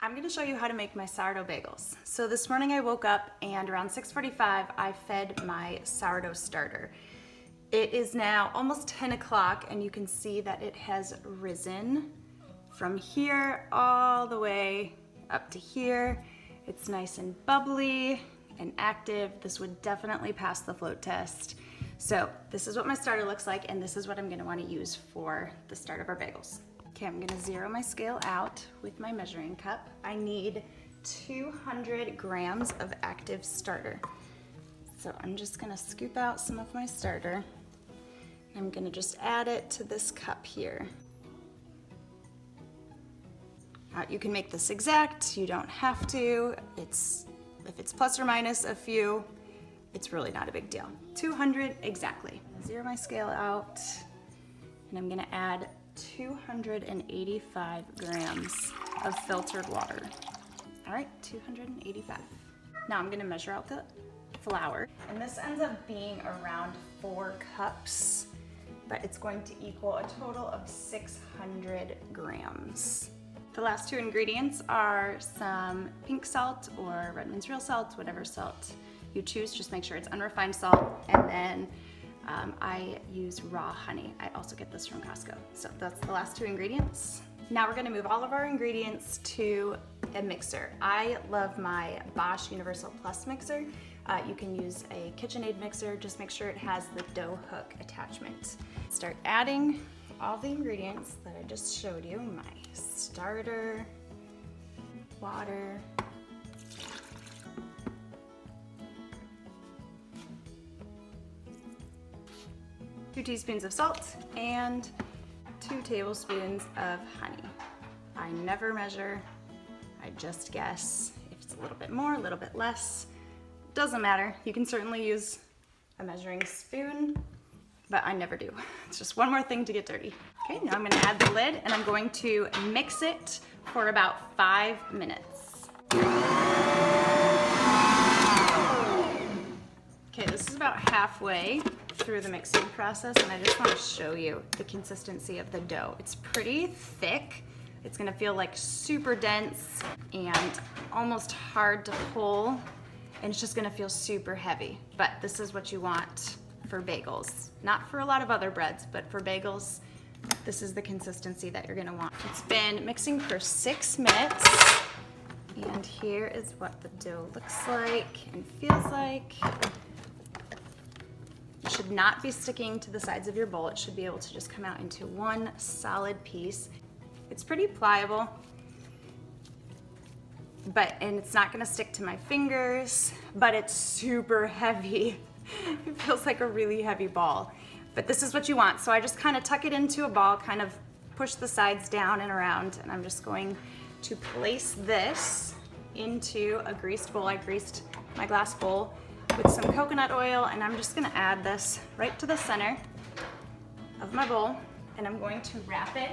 I'm going to show you how to make my sourdough bagels. So this morning I woke up and around 6:45 I fed my sourdough starter. It is now almost 10 o'clock and you can see that it has risen from here all the way up to here. It's nice and bubbly and active. This would definitely pass the float test. So this is what my starter looks like, and this is what I'm going to want to use for the start of our bagels. Okay, I'm gonna zero my scale out with my measuring cup. I need 200 grams of active starter. So I'm just gonna scoop out some of my starter. I'm gonna just add it to this cup here. You can make this exact, you don't have to. If it's plus or minus a few, it's really not a big deal. 200 exactly. Zero my scale out, and I'm gonna add 285 grams of filtered water. All right, 285. Now I'm gonna measure out the flour, and this ends up being around 4 cups, but it's going to equal a total of 600 grams. The last 2 ingredients are some pink salt or Redmond's real salt, whatever salt you choose. Just make sure it's unrefined salt, and then I use raw honey. I also get this from Costco. So that's the last 2 ingredients. Now we're gonna move all of our ingredients to a mixer. I love my Bosch Universal Plus mixer. You can use a KitchenAid mixer. Just make sure it has the dough hook attachment. Start adding all the ingredients that I just showed you. My starter, water, two teaspoons of salt, and 2 tablespoons of honey. I never measure, I just guess. If it's a little bit more, a little bit less, doesn't matter. You can certainly use a measuring spoon, but I never do. It's just one more thing to get dirty. Okay, now I'm gonna add the lid and I'm going to mix it for about 5 minutes. Okay, this is about halfway through the mixing process, and I just want to show you the consistency of the dough. It's pretty thick. It's gonna feel like super dense and almost hard to pull, and it's just gonna feel super heavy. But this is what you want for bagels. Not for a lot of other breads, but for bagels, this is the consistency that you're gonna want. It's been mixing for 6 minutes, and here is what the dough looks like and feels like. It should not be sticking to the sides of your bowl. It should be able to just come out into one solid piece. It's pretty pliable, and it's not gonna stick to my fingers, but it's super heavy. It feels like a really heavy ball, but this is what you want. So I just kind of tuck it into a ball, kind of push the sides down and around, and I'm just going to place this into a greased bowl. I greased my glass bowl with some coconut oil, and I'm just gonna add this right to the center of my bowl, and I'm going to wrap it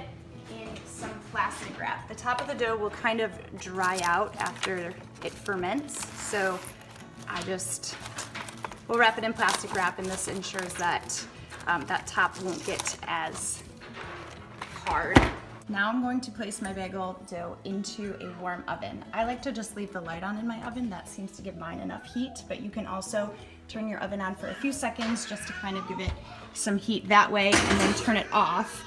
in some plastic wrap. The top of the dough will kind of dry out after it ferments, so we'll wrap it in plastic wrap, and this ensures that that top won't get as hard. Now I'm going to place my bagel dough into a warm oven. I like to just leave the light on in my oven. That seems to give mine enough heat, but you can also turn your oven on for a few seconds just to kind of give it some heat that way, and then turn it off,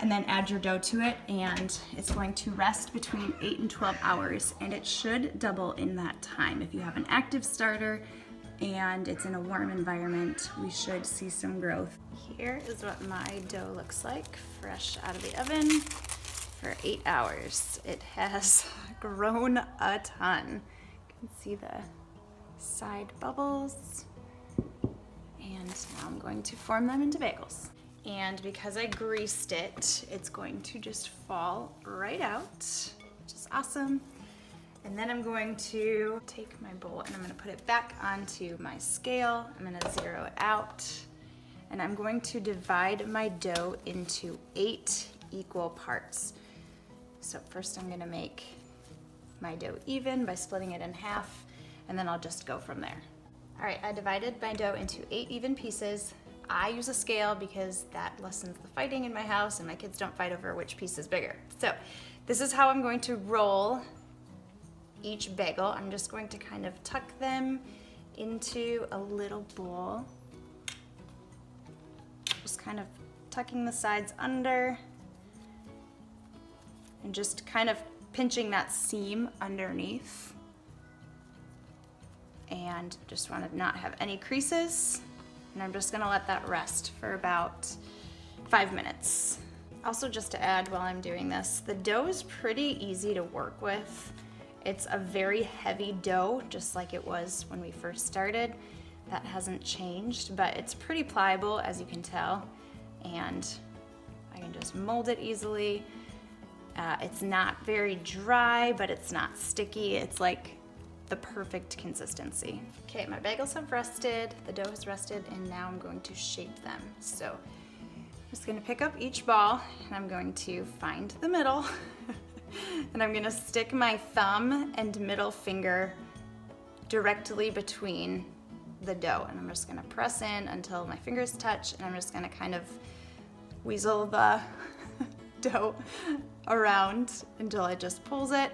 and then add your dough to it, and it's going to rest between 8 and 12 hours, and it should double in that time. If you have an active starter and it's in a warm environment, we should see some growth. Here is what my dough looks like fresh out of the oven for 8 hours. It has grown a ton. You can see the side bubbles, and now I'm going to form them into bagels. And because I greased it, it's going to just fall right out, which is awesome. And then I'm going to take my bowl and I'm gonna put it back onto my scale. I'm gonna zero it out, and I'm going to divide my dough into 8 equal parts. So first I'm gonna make my dough even by splitting it in half, and then I'll just go from there. All right, I divided my dough into 8 even pieces. I use a scale because that lessens the fighting in my house, and my kids don't fight over which piece is bigger. So this is how I'm going to roll each bagel, I'm just going to kind of tuck them into a little bowl. Just kind of tucking the sides under and just kind of pinching that seam underneath. And just want to not have any creases. And I'm just gonna let that rest for about 5 minutes. Also, just to add while I'm doing this, the dough is pretty easy to work with. It's a very heavy dough, just like it was when we first started. That hasn't changed, but it's pretty pliable, as you can tell. And I can just mold it easily. It's not very dry, but it's not sticky. It's like the perfect consistency. Okay, my bagels have rested, the dough has rested, and now I'm going to shape them. So I'm just gonna pick up each ball and I'm going to find the middle and I'm gonna stick my thumb and middle finger directly between the dough, and I'm just gonna press in until my fingers touch, and I'm just gonna kind of weasel the dough around until it just pulls it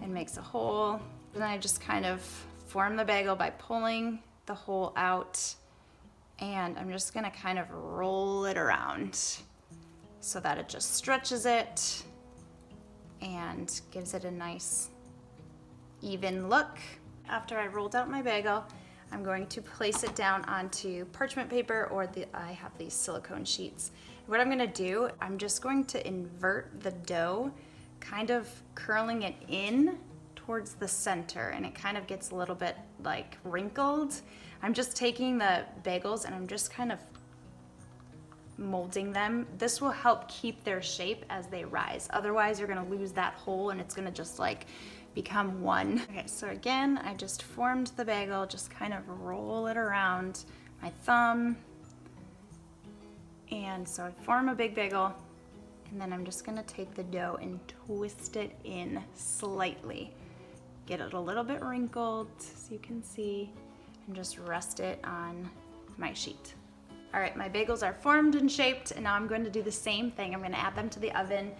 and makes a hole. Then I just kind of form the bagel by pulling the hole out, and I'm just gonna kind of roll it around so that it just stretches it and gives it a nice even look. After I rolled out my bagel, I'm going to place it down onto parchment paper, or I have these silicone sheets. What I'm gonna do, I'm just going to invert the dough, kind of curling it in towards the center, and it kind of gets a little bit like wrinkled. I'm just taking the bagels and I'm just kind of molding them. This will help keep their shape as they rise. Otherwise, you're gonna lose that hole and it's gonna just like become one. Okay, so again, I just formed the bagel, just kind of roll it around my thumb. And so I form a big bagel, and then I'm just gonna take the dough and twist it in slightly. Get it a little bit wrinkled so you can see, and just rest it on my sheet. All right, my bagels are formed and shaped, and now I'm going to do the same thing. I'm gonna add them to the oven,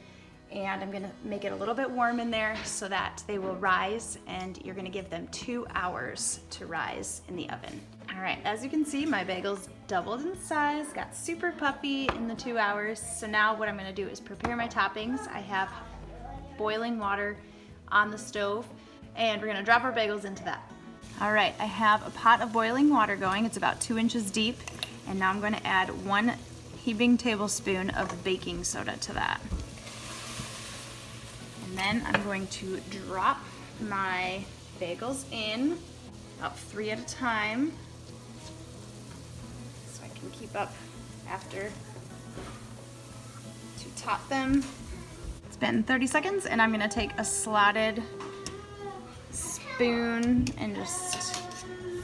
and I'm gonna make it a little bit warm in there so that they will rise, and you're gonna give them 2 hours to rise in the oven. All right, as you can see, my bagels doubled in size, got super puffy in the 2 hours. So now what I'm gonna do is prepare my toppings. I have boiling water on the stove, and we're gonna drop our bagels into that. All right, I have a pot of boiling water going. It's about 2 inches deep, and now I'm gonna add 1 heaping tablespoon of baking soda to that. And then I'm going to drop my bagels in, about 3 at a time, so I can keep up after to top them. It's been 30 seconds, and I'm gonna take a slotted spoon and just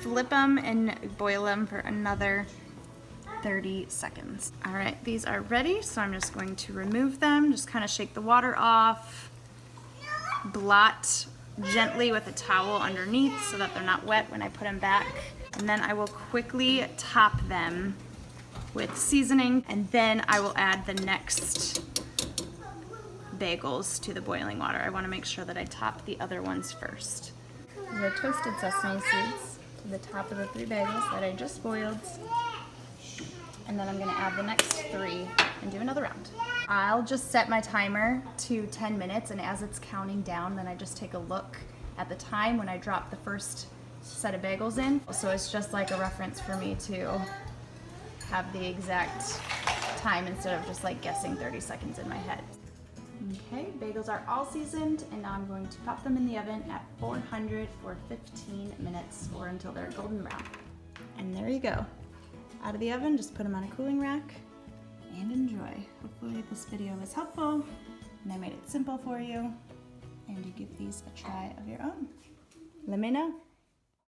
flip them and boil them for another 30 seconds. All right, these are ready, so I'm just going to remove them, just kind of shake the water off, blot gently with a towel underneath so that they're not wet when I put them back. And then I will quickly top them with seasoning, and then I will add the next bagels to the boiling water. I want to make sure that I top the other ones first. The toasted sesame seeds to the top of the 3 bagels that I just boiled. And then I'm gonna add the next 3 and do another round. I'll just set my timer to 10 minutes, and as it's counting down, then I just take a look at the time when I drop the first set of bagels in. So it's just like a reference for me to have the exact time instead of just like guessing 30 seconds in my head. Okay, bagels are all seasoned, and now I'm going to pop them in the oven at 400 for 15 minutes or until they're golden brown. And there you go. Out of the oven, just put them on a cooling rack and enjoy. Hopefully this video was helpful and I made it simple for you, and you give these a try of your own. Let me know.